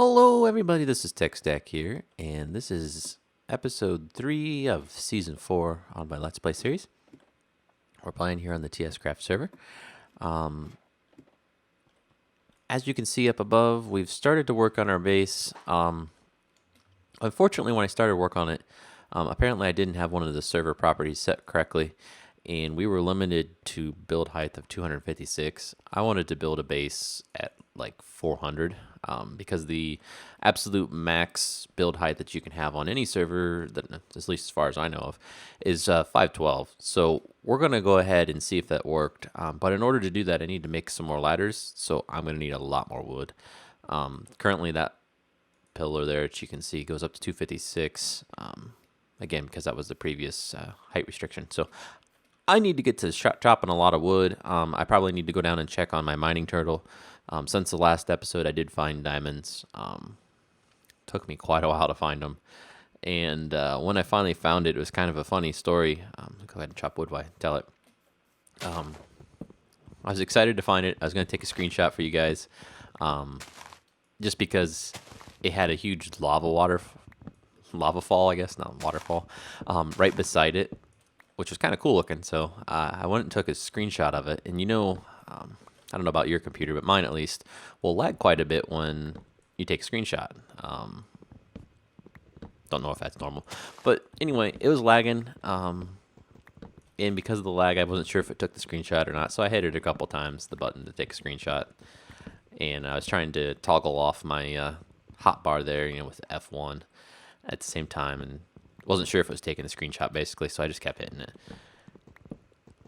Hello, everybody. This is TechStack here, and this is episode 3 of season 4 on my Let's Play series. We're playing here on the TSCraft server. As you can see up above, we've started to work on our base. Unfortunately, when I started work on it, apparently I didn't have one of the server properties set correctly, and we were limited to build height of 256. I wanted to build a base at like 400 because the absolute max build height that you can have on any server, that at least as far as I know of, is 512. So we're going to go ahead and see if that worked. But in order to do that, I need to make some more ladders, so I'm going to need a lot more wood. Currently, that pillar there that you can see goes up to 256. Again, because that was the previous height restriction. So I need to get to chopping a lot of wood. I probably need to go down and check on my mining turtle. Since the last episode, I did find diamonds. Took me quite a while to find them. And when I finally found it, it was kind of a funny story. Go ahead and chop wood while I tell it. I was excited to find it. I was going to take a screenshot for you guys. Just because it had a huge lava fall, I guess, not waterfall, right beside it, which was kind of cool looking. So I went and took a screenshot of it. And I don't know about your computer, but mine at least will lag quite a bit when you take a screenshot. Don't know if that's normal. But anyway, it was lagging. And because of the lag, I wasn't sure if it took the screenshot or not. So I hit it a couple times, the button to take a screenshot. And I was trying to toggle off my hotbar there, with F1 at the same time. And wasn't sure if it was taking a screenshot, basically. So I just kept hitting it.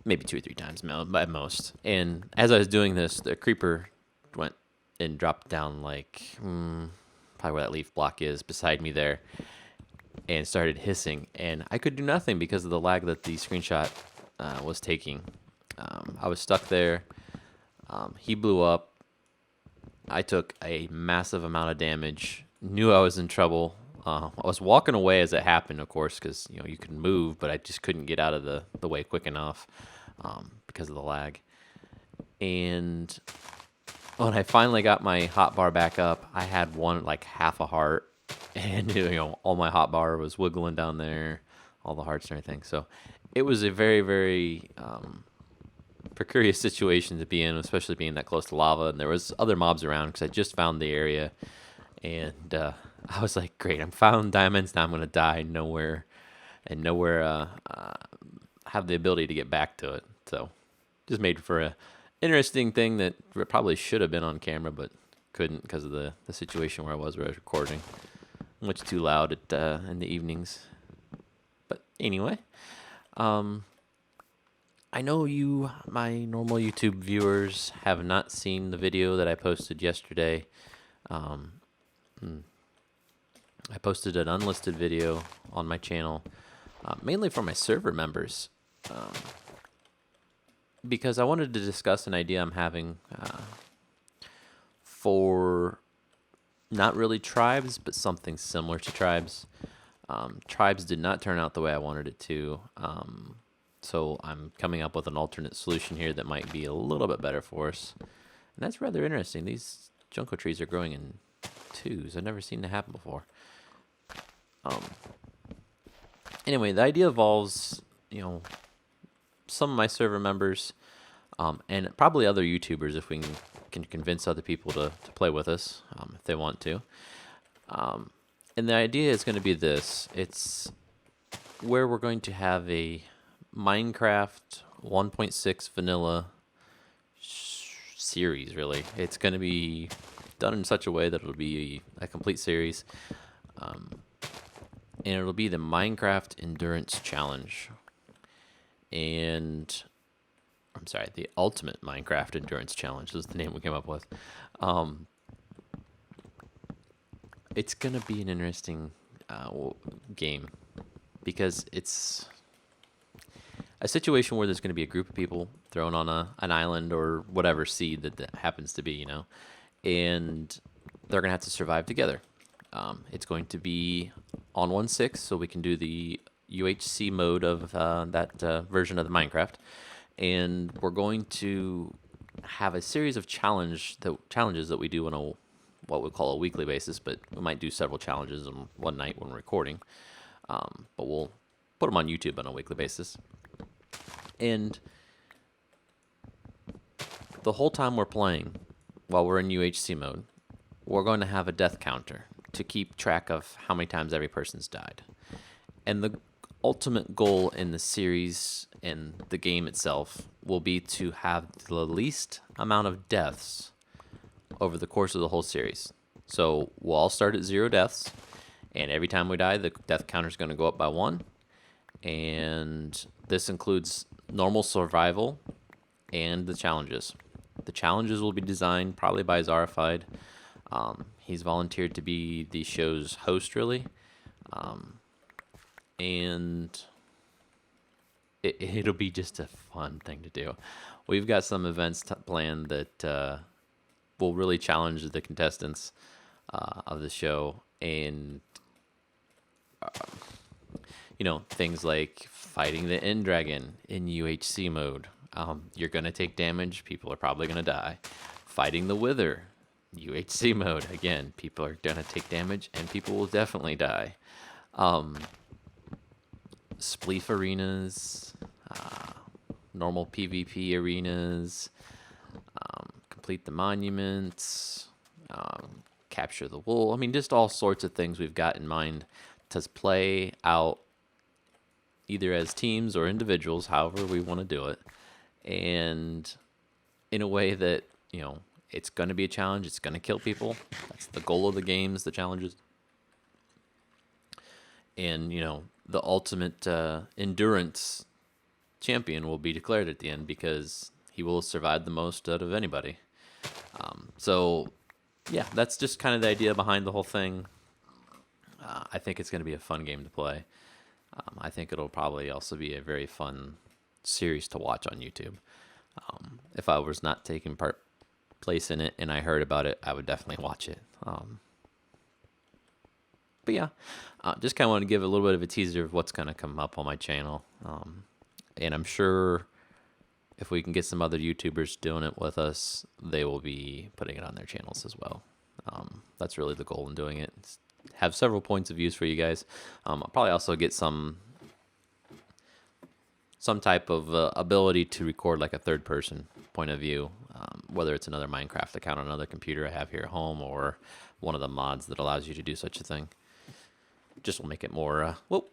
Maybe 2 or 3 times at most. And as I was doing this, the creeper went and dropped down like probably where that leaf block is beside me there, and started hissing. And I could do nothing because of the lag that the screenshot was taking. I was stuck there. He blew up. I took a massive amount of damage. Knew I was in trouble. I was walking away as it happened, of course, because you can move, but I just couldn't get out of the way quick enough because of the lag. And when I finally got my hotbar back up, I had half a heart, and all my hotbar was wiggling down there, all the hearts and everything. So it was a very, very precarious situation to be in, especially being that close to lava. And there was other mobs around because I just found the area, and I was like, great, I'm found diamonds, now I'm going to die nowhere have the ability to get back to it. So just made for a interesting thing that probably should have been on camera, but couldn't because of the situation where I was recording. Much too loud in the evenings. But anyway, I know you, my normal YouTube viewers, have not seen the video that I posted yesterday. I posted an unlisted video on my channel, mainly for my server members, because I wanted to discuss an idea I'm having for not really tribes, but something similar to tribes. Tribes did not turn out the way I wanted it to, so I'm coming up with an alternate solution here that might be a little bit better for us. And that's rather interesting. These junco trees are growing in twos. I've never seen that happen before. Anyway, the idea involves, some of my server members, and probably other YouTubers if we can convince other people to play with us, if they want to. And the idea is going to be this. It's where we're going to have a Minecraft 1.6 vanilla series, really. It's going to be done in such a way that it'll be a complete series. And it'll be the Minecraft Endurance Challenge. And I'm sorry, the Ultimate Minecraft Endurance Challenge is the name we came up with. It's going to be an interesting game because it's a situation where there's going to be a group of people thrown on an island or whatever seed that happens to be, and they're going to have to survive together. It's going to be on 1.6, so we can do the UHC mode of that version of the Minecraft. And we're going to have a series of challenges that we do on a what we call a weekly basis, but we might do several challenges on one night when recording. But we'll put them on YouTube on a weekly basis. And the whole time we're playing, while we're in UHC mode, we're going to have a death counter to keep track of how many times every person's died. And the ultimate goal in the series and the game itself will be to have the least amount of deaths over the course of the whole series. So we'll all start at 0 deaths, and every time we die, the death counter is going to go up by 1. And this includes normal survival and the challenges. The challenges will be designed probably by Zarified. He's volunteered to be the show's host, really. And it'll be just a fun thing to do. We've got some events planned that will really challenge the contestants of the show. And, things like fighting the End Dragon in UHC mode. You're going to take damage. People are probably going to die. Fighting the Wither, UHC mode. Again, people are going to take damage, and people will definitely die. Spleef arenas, normal PvP arenas, complete the monuments, capture the wool. I mean, just all sorts of things we've got in mind to play out either as teams or individuals, however we want to do it. And in a way that, it's going to be a challenge. It's going to kill people. That's the goal of the games, the challenges. And, the ultimate endurance champion will be declared at the end because he will have survived the most out of anybody. So, yeah, that's just kind of the idea behind the whole thing. I think it's going to be a fun game to play. I think it'll probably also be a very fun series to watch on YouTube. If I was not taking place in it and I heard about it, I would definitely watch it. But yeah, just kind of want to give a little bit of a teaser of what's going to come up on my channel. And I'm sure if we can get some other YouTubers doing it with us, they will be putting it on their channels as well. That's really the goal in doing it. Have several points of views for you guys. I'll probably also get some type of ability to record like a third person point of view, whether it's another Minecraft account on another computer I have here at home or one of the mods that allows you to do such a thing. Just will make it more, whoa.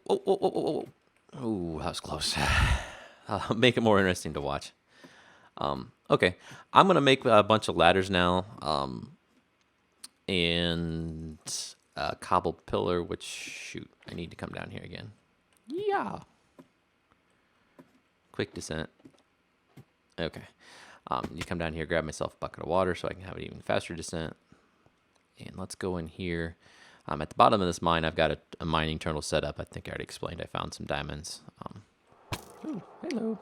Ooh, that was close. Make it more interesting to watch. Okay, I'm going to make a bunch of ladders now, and a cobble pillar, which, shoot, I need to come down here again. Yeah. Quick descent. Okay. You come down here, grab myself a bucket of water so I can have an even faster descent. And let's go in here. At the bottom of this mine, I've got a mining terminal set up. I think I already explained I found some diamonds. Ooh, hello.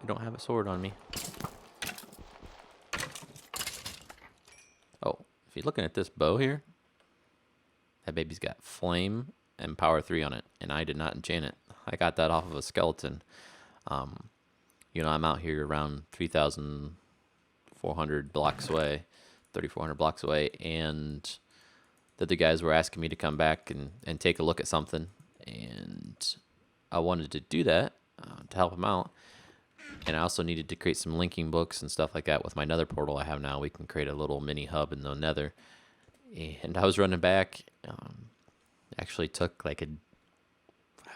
I don't have a sword on me. Oh, if you're looking at this bow here, that baby's got flame and power 3 on it, and I did not enchant it. I got that off of a skeleton. I'm out here around 3,400 blocks away, 3,400 blocks away, and the other guys were asking me to come back and take a look at something, and I wanted to do that to help them out. And I also needed to create some linking books and stuff like that with my nether portal I have now. We can create a little mini hub in the nether. And I was running back. Actually took like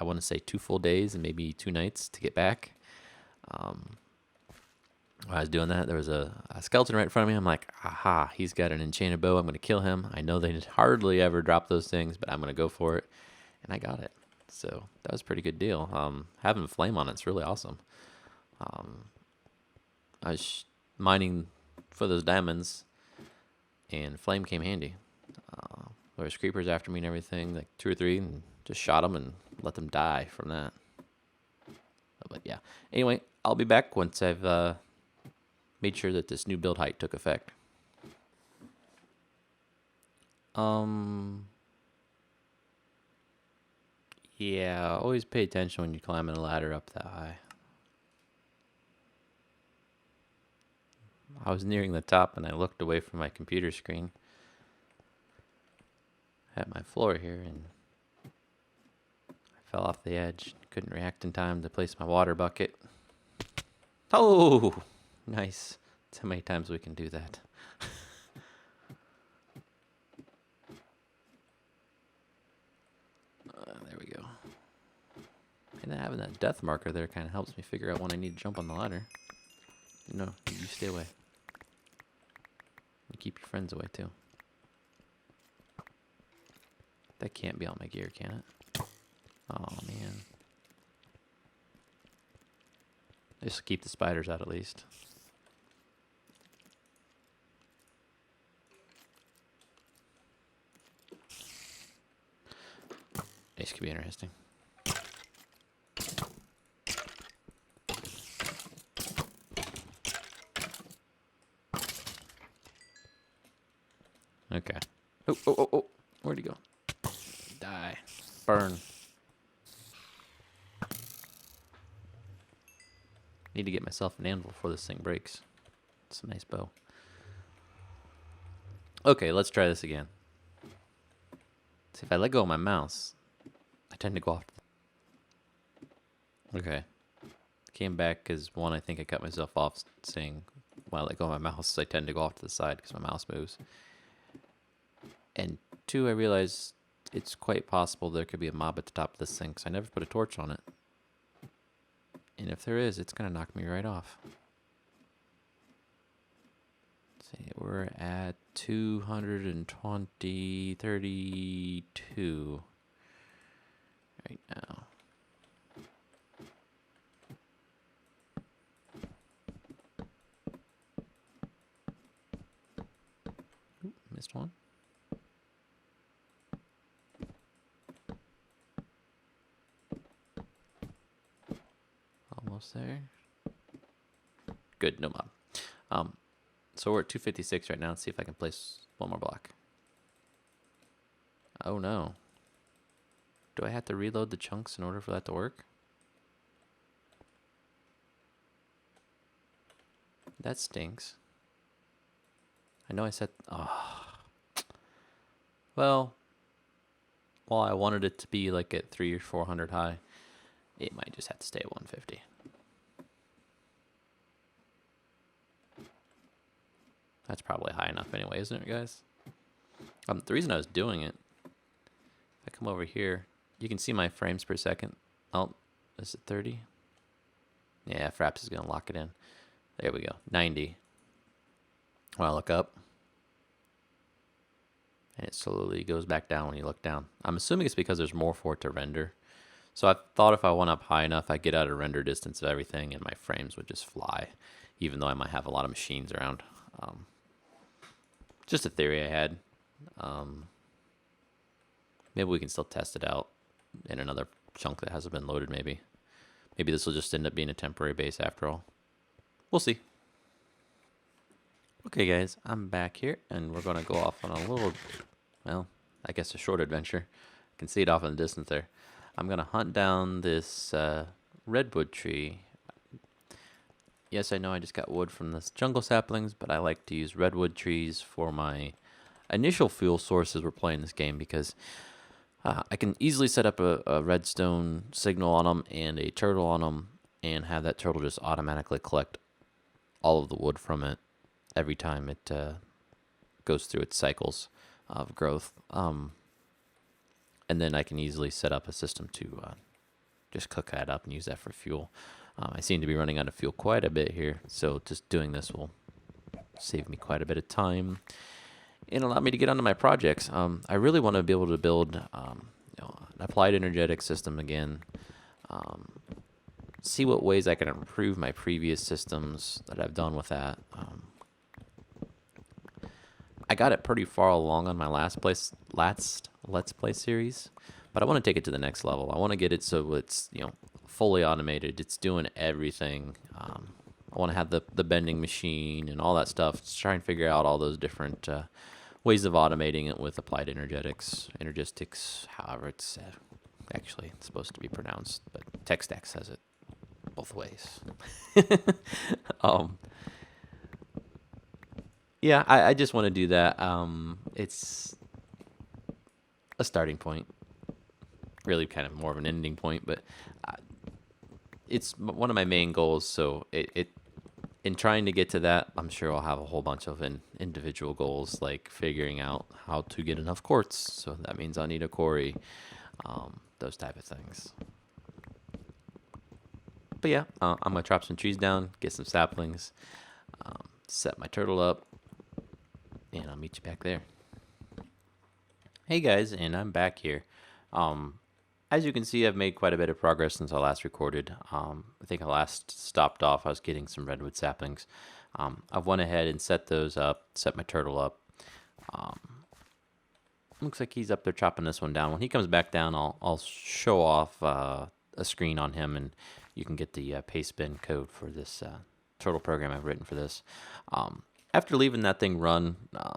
I want to say 2 full days and maybe 2 nights to get back. While I was doing that, there was a skeleton right in front of me. I'm like, aha, he's got an enchanted bow. I'm going to kill him. I know they hardly ever drop those things, but I'm going to go for it. And I got it. So that was a pretty good deal. Having flame on it's really awesome. I was mining for those diamonds, and flame came handy. There was creepers after me and everything, like 2 or 3, and just shot them and let them die from that. But yeah. Anyway, I'll be back once I've made sure that this new build height took effect. Yeah, always pay attention when you're climbing a ladder up that high. I was nearing the top and I looked away from my computer screen. at my floor here, and I fell off the edge. Couldn't react in time to place my water bucket. Oh, nice. That's how many times we can do that. There we go. And having that death marker there kind of helps me figure out when I need to jump on the ladder. No, you stay away. You keep your friends away too. That can't be on my gear, can it? Oh man. Just keep the spiders out at least. This could be interesting. Okay. Oh. Where'd he go? Die. Burn. Need to get myself an anvil before this thing breaks. It's a nice bow. Okay, let's try this again. See, if I let go of my mouse, I tend to go off. Okay. Came back because, one, I think I cut myself off saying when I let go of my mouse, I tend to go off to the side because my mouse moves. And two, I realized it's quite possible there could be a mob at the top of this thing because I never put a torch on it. And if there is, it's going to knock me right off. Let's see, we're at 232 right now. Ooh, missed one. Almost there. Good, no mob. So we're at 256 right now. Let's see if I can place one more block. Oh no. Do I have to reload the chunks in order for that to work? That stinks. I know I said... Oh. Well, while I wanted it to be like at 300 or 400 high, it might just have to stay at 150. That's probably high enough anyway, isn't it, guys? The reason I was doing it, if I come over here, you can see my frames per second. Oh, is it 30? Yeah, Fraps is going to lock it in. There we go, 90. When I look up, and it slowly goes back down when you look down. I'm assuming it's because there's more for it to render. So I thought if I went up high enough, I'd get out of render distance of everything, and my frames would just fly, even though I might have a lot of machines around. Just a theory I had. Maybe we can still test it out in another chunk that hasn't been loaded, maybe. Maybe this will just end up being a temporary base after all. We'll see. Okay, guys, I'm back here, and we're going to go off on a little, well, I guess a short adventure. I can see it off in the distance there. I'm going to hunt down this redwood tree. Yes, I know I just got wood from the jungle saplings, but I like to use redwood trees for my initial fuel source as we're playing this game because I can easily set up a redstone signal on them and a turtle on them and have that turtle just automatically collect all of the wood from it every time it goes through its cycles of growth. And then I can easily set up a system to just cook that up and use that for fuel. I seem to be running out of fuel quite a bit here, so just doing this will save me quite a bit of time and allow me to get onto my projects. I really want to be able to build an applied energetic system again, see what ways I can improve my previous systems that I've done with that. I got it pretty far along on my last Let's Play series, but I want to take it to the next level. I want to get it so it's fully automated. It's doing everything. I want to have the bending machine and all that stuff. Just try and figure out all those different ways of automating it with applied energistics, however it's actually supposed to be pronounced, but TechStack says it both ways. Yeah, I just want to do that. It's a starting point, really kind of more of an ending point, but uh, it's one of my main goals. So in trying to get to that, I'm sure I'll have a whole bunch of individual goals, like figuring out how to get enough quartz. So that means I'll need a quarry, those type of things. But yeah, I'm gonna chop some trees down, get some saplings, set my turtle up, and I'll meet you back there. Hey guys, and I'm back here. As you can see, I've made quite a bit of progress since I last recorded. I think I last stopped off, I was getting some redwood saplings. I've went ahead and set those up, set my turtle up. Looks like he's up there chopping this one down. When he comes back down, I'll show off a screen on him, and you can get the paste bin code for this turtle program I've written for this. After leaving that thing run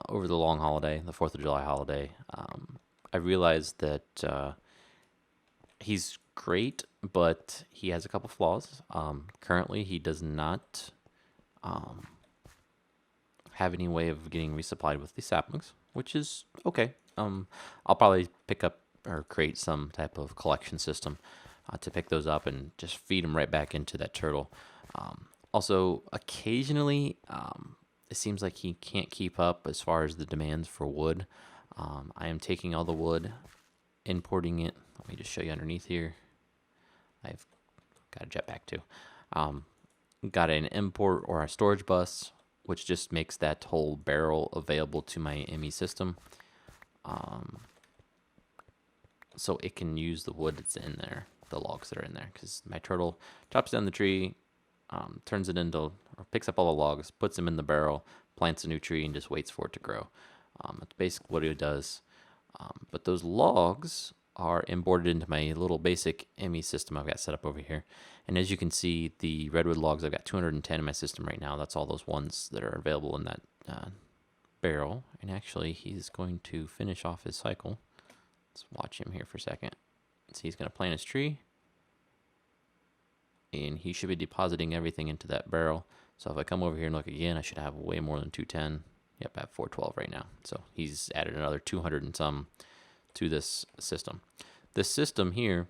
over the long holiday, the 4th of July holiday, I realized that he's great, but he has a couple flaws. Currently, he does not have any way of getting resupplied with these saplings, which is okay. I'll probably pick up or create some type of collection system to pick those up and just feed them right back into that turtle. Also, occasionally, it seems like he can't keep up as far as the demands for wood. I am taking all the wood, importing it. Let me just show you underneath here. I've got a jetpack too. Got an import or a storage bus, which just makes that whole barrel available to my ME system. So it can use the wood that's in there, the logs that are in there, because my turtle chops down the tree, turns it into, or picks up all the logs, puts them in the barrel, plants a new tree, and just waits for it to grow. That's basically what it does. But those logs are imported into my little basic ME system I've got set up over here. And as you can see, the redwood logs, I've got 210 in my system right now. That's all those ones that are available in that barrel. And actually, he's going to finish off his cycle. Let's watch him here for a second. So he's going to plant his tree, and he should be depositing everything into that barrel. So if I come over here and look again, I should have way more than 210. Yep, I have 412 right now. So he's added another 200 and some to this system. This system here,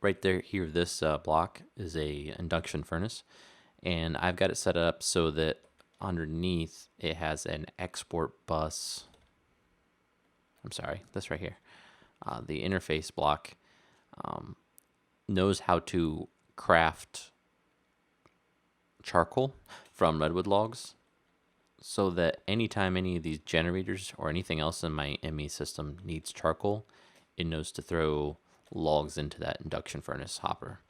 right there, here, this block is a induction furnace, and I've got it set up so that underneath it has an export bus. I'm sorry, this right here. The interface block knows how to craft charcoal from redwood logs, so that anytime any of these generators or anything else in my ME system needs charcoal, it knows to throw logs into that induction furnace hopper.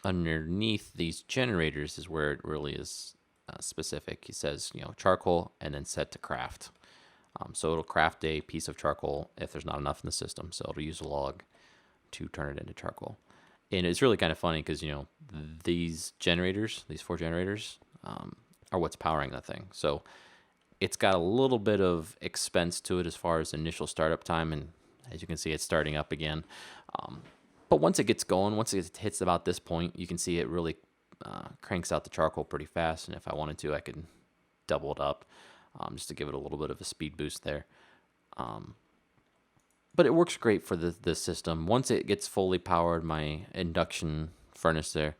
Underneath these generators is where it really is specific. He says, charcoal and then set to craft. So it'll craft a piece of charcoal if there's not enough in the system. So it'll use a log to turn it into charcoal. And it's really kind of funny because, these generators, these 4 generators, are what's powering that thing. So it's got a little bit of expense to it as far as initial startup time. And as you can see, it's starting up again. But once it gets going, once it hits about this point, you can see it really cranks out the charcoal pretty fast. And if I wanted to, I could double it up just to give it a little bit of a speed boost there. But it works great for this system. Once it gets fully powered, my induction furnace there,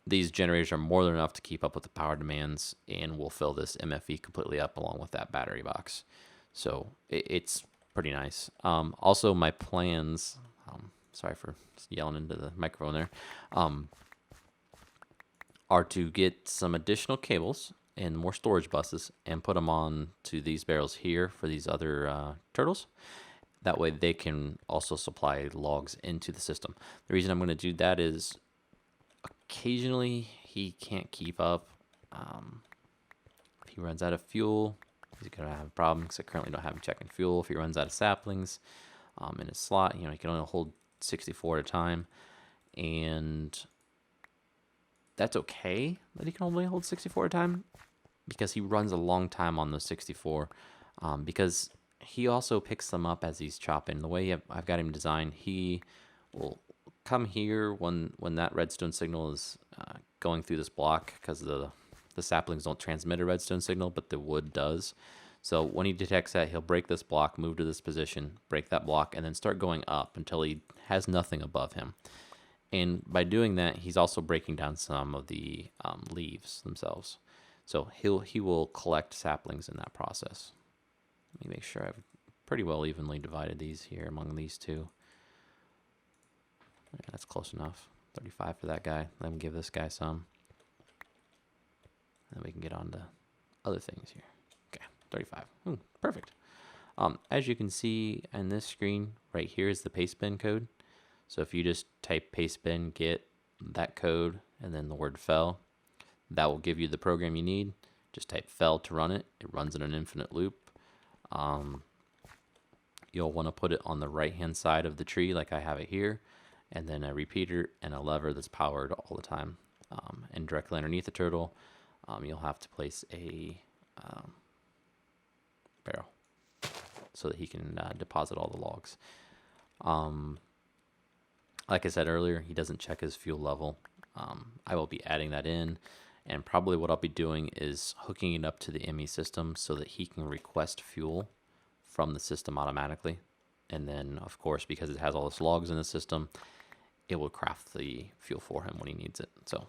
these generators are more than enough to keep up with the power demands, and will fill this MFE completely up along with that battery box. So it's pretty nice. Also, my plans, sorry for yelling into the microphone there, are to get some additional cables and more storage buses and put them on to these barrels here for these other turtles. That way they can also supply logs into the system. The reason I'm going to do that is occasionally he can't keep up. If he runs out of fuel, he's going to have a problem, because I currently don't have him checking fuel. If he runs out of saplings in his slot, he can only hold 64 at a time. And that's okay that he can only hold 64 at a time, because he runs a long time on those 64, because he also picks them up as he's chopping. The way I've got him designed, he will come here when that redstone signal is going through this block, because the saplings don't transmit a redstone signal, but the wood does. So when he detects that, he'll break this block, move to this position, break that block, and then start going up until he has nothing above him. And by doing that, he's also breaking down some of the leaves themselves. So he will collect saplings in that process. Let me make sure I've pretty well evenly divided these here among these two. Yeah, that's close enough. 35 for that guy. Let me give this guy some. Then we can get on to other things here. Okay, 35. Ooh, perfect. As you can see in this screen, right here is the pastebin code. So if you just type pastebin, get that code, and then the word fell, that will give you the program you need. Just type fell to run it. It runs in an infinite loop. You'll want to put it on the right-hand side of the tree like I have it here, and then a repeater and a lever that's powered all the time. And directly underneath the turtle, you'll have to place a barrel so that he can deposit all the logs. Like I said earlier, he doesn't check his fuel level. I will be adding that in, and probably what I'll be doing is hooking it up to the ME system so that he can request fuel from the system automatically. And then, of course, because it has all its logs in the system, it will craft the fuel for him when he needs it. So,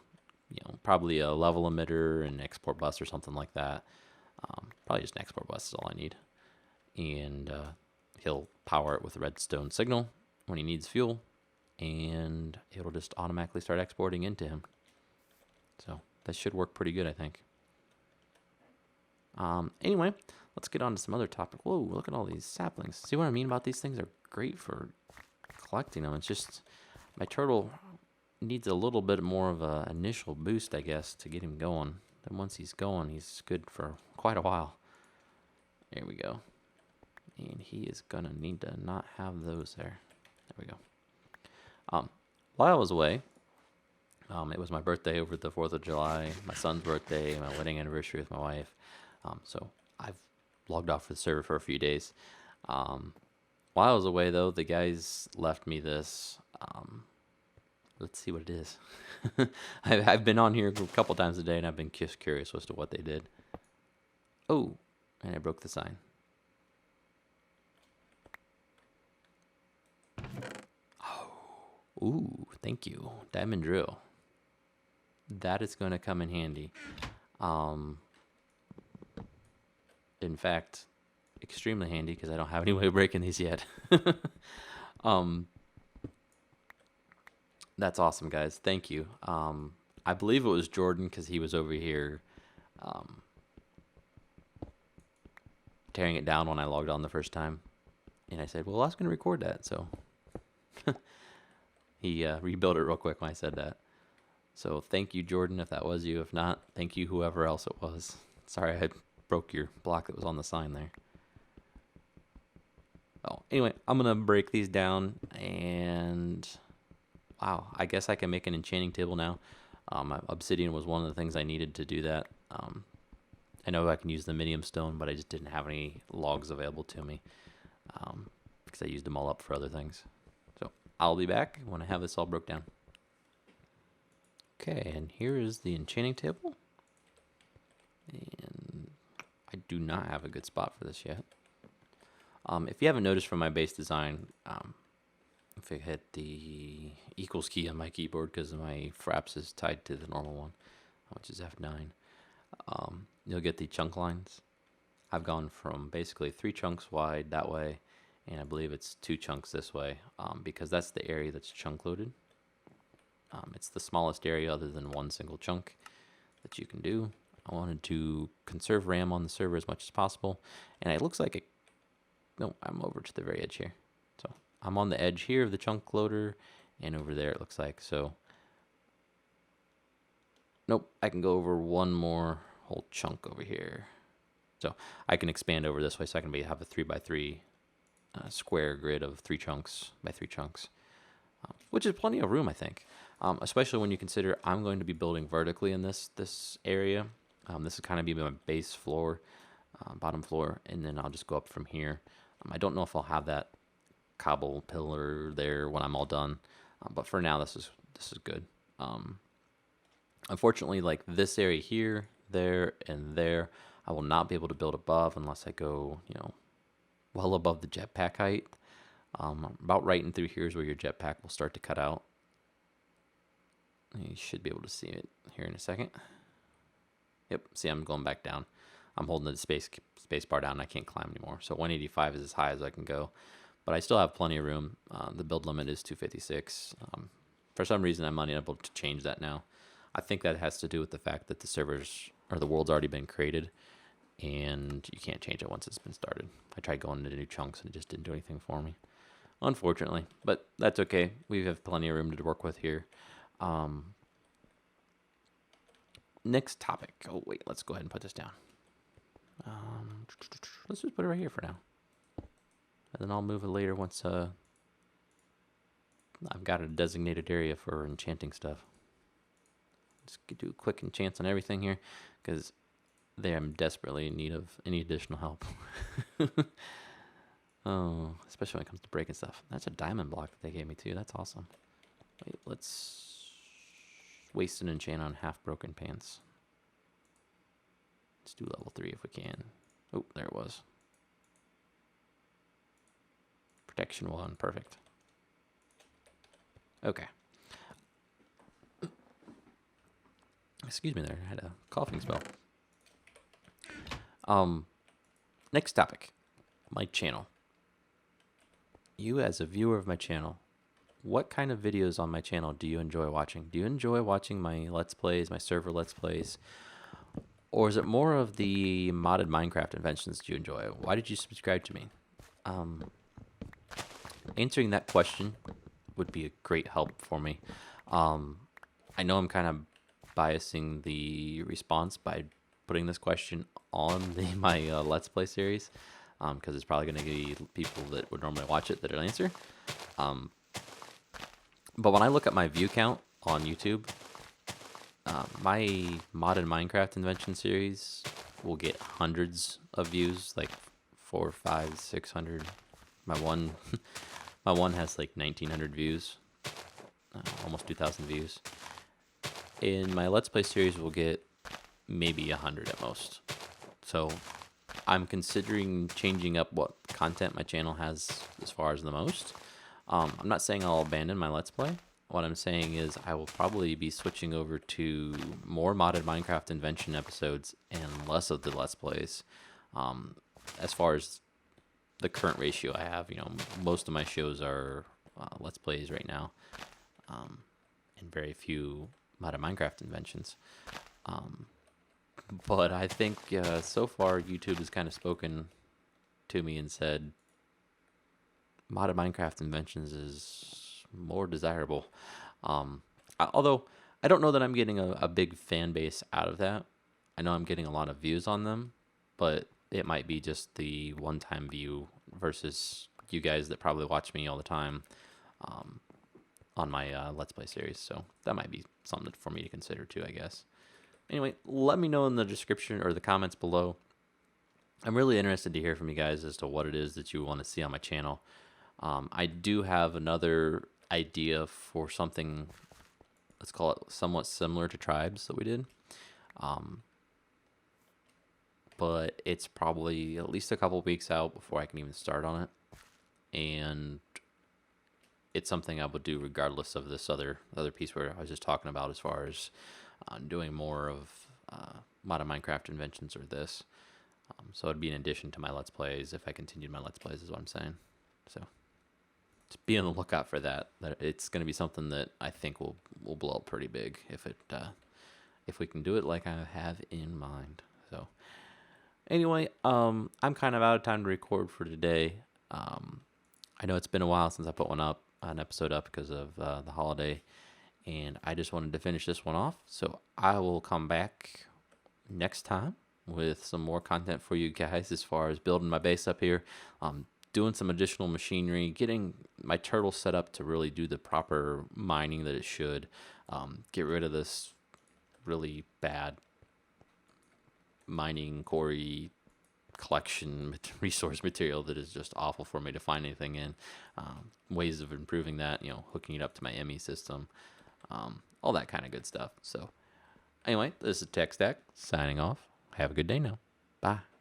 probably a level emitter and export bus or something like that. Probably just an export bus is all I need. And he'll power it with a redstone signal when he needs fuel, and it'll just automatically start exporting into him. So that should work pretty good, I think. Anyway, let's get on to some other topic. Whoa, look at all these saplings. See what I mean about these things? They're great for collecting them. It's just my turtle needs a little bit more of an initial boost, I guess, to get him going. Then once he's going, he's good for quite a while. There we go. And he is going to need to not have those there. There we go. While I was away, it was my birthday over the 4th of July, my son's birthday, my wedding anniversary with my wife. So I've logged off the server for a few days. While I was away, though, the guys left me this. Let's see what it is. I've been on here a couple times a day, and I've been just curious as to what they did. Oh, and I broke the sign. Oh, ooh, thank you. Diamond drill. That is going to come in handy. In fact, extremely handy because I don't have any way of breaking these yet. That's awesome, guys. Thank you. I believe it was Jordan because he was over here tearing it down when I logged on the first time. And I said, well, I was going to record that. So he rebuilt it real quick when I said that. So thank you, Jordan, if that was you. If not, thank you, whoever else it was. Sorry I broke your block that was on the sign there. Oh, anyway, I'm going to break these down, and wow, I guess I can make an enchanting table now. Obsidian was one of the things I needed to do that. I know I can use the medium stone, but I just didn't have any logs available to me because I used them all up for other things. So I'll be back when I have this all broke down. Okay, and here is the enchanting table. And I do not have a good spot for this yet. If you haven't noticed from my base design, if I hit the equals key on my keyboard because my fraps is tied to the normal one, which is F9, you'll get the chunk lines. I've gone from basically 3 chunks wide that way, and I believe it's 2 chunks this way because that's the area that's chunk loaded. It's the smallest area other than one single chunk that you can do. I wanted to conserve RAM on the server as much as possible, and it looks like it. No, I'm over to the very edge here. So I'm on the edge here of the chunk loader, and over there it looks like. So nope, I can go over one more whole chunk over here. So I can expand over this way, so I can have a 3x3 square grid of 3 chunks by 3 chunks, which is plenty of room, I think. Especially when you consider I'm going to be building vertically in this area. This is kind of be my base floor, bottom floor, and then I'll just go up from here. I don't know if I'll have that cobble pillar there when I'm all done, but for now this is good. Unfortunately, like this area here, there, and there, I will not be able to build above unless I go, well above the jetpack height. About right in through here is where your jetpack will start to cut out. You should be able to see it here in a second. Yep, see, I'm going back down. I'm holding the space bar down. I can't climb anymore. So 185 is as high as I can go. But I still have plenty of room. The build limit is 256. For some reason, I'm unable to change that now. I think that has to do with the fact that the servers or the world's already been created, and you can't change it once it's been started. I tried going into new chunks, and it just didn't do anything for me, unfortunately. But that's okay. We have plenty of room to work with here. Next topic. Oh, wait. Let's go ahead and put this down. Let's just put it right here for now. And then I'll move it later once I've got a designated area for enchanting stuff. Just do a quick enchants on everything here, because I'm desperately in need of any additional help. Oh, especially when it comes to breaking stuff. That's a diamond block that they gave me too. That's awesome. Wait, let's waste an enchant on half broken pants. Let's do level 3 if we can. Oh, there it was. Protection 1, perfect. Okay. Excuse me there, I had a coughing spell. Next topic, my channel. You as a viewer of my channel, what kind of videos on my channel do you enjoy watching? Do you enjoy watching my Let's Plays, my server Let's Plays? Or is it more of the modded Minecraft inventions that you enjoy? Why did you subscribe to me? Answering that question would be a great help for me. I know I'm kind of biasing the response by putting this question on my Let's Play series, because it's probably going to be people that would normally watch it that'll answer. But when I look at my view count on YouTube, my modded Minecraft invention series will get hundreds of views, like 400, 500, 600. My one has like 1,900 views, almost 2,000 views. And my Let's Play series will get maybe 100 at most. So I'm considering changing up what content my channel has as far as the most. I'm not saying I'll abandon my Let's Play. What I'm saying is I will probably be switching over to more modded Minecraft invention episodes and less of the Let's Plays. As far as the current ratio I have, most of my shows are Let's Plays right now, and very few modded Minecraft inventions. But I think so far YouTube has kind of spoken to me and said modded Minecraft inventions is more desirable. Although I don't know that I'm getting a big fan base out of that. I know I'm getting a lot of views on them, but it might be just the one-time view versus you guys that probably watch me all the time on my Let's Play series. So that might be something for me to consider too, I guess. Anyway, let me know in the description or the comments below. I'm really interested to hear from you guys as to what it is that you want to see on my channel. I do have another idea for something, let's call it somewhat similar to Tribes that we did. But it's probably at least a couple weeks out before I can even start on it. And it's something I would do regardless of this other piece where I was just talking about as far as doing more of modded Minecraft inventions or this. So it'd be in addition to my Let's Plays if I continued my Let's Plays is what I'm saying. So just be on the lookout for that. It's going to be something that I think will blow up pretty big if we can do it like I have in mind. So anyway, I'm kind of out of time to record for today. I know it's been a while since I put an episode up because of the holiday, and I just wanted to finish this one off. So I will come back next time with some more content for you guys as far as building my base up here, doing some additional machinery, getting my turtle set up to really do the proper mining that it should, get rid of this really bad mining quarry collection resource material that is just awful for me to find anything in. Ways of improving that, hooking it up to my ME system, all that kind of good stuff. So anyway, this is TechStack signing off. Have a good day now. Bye.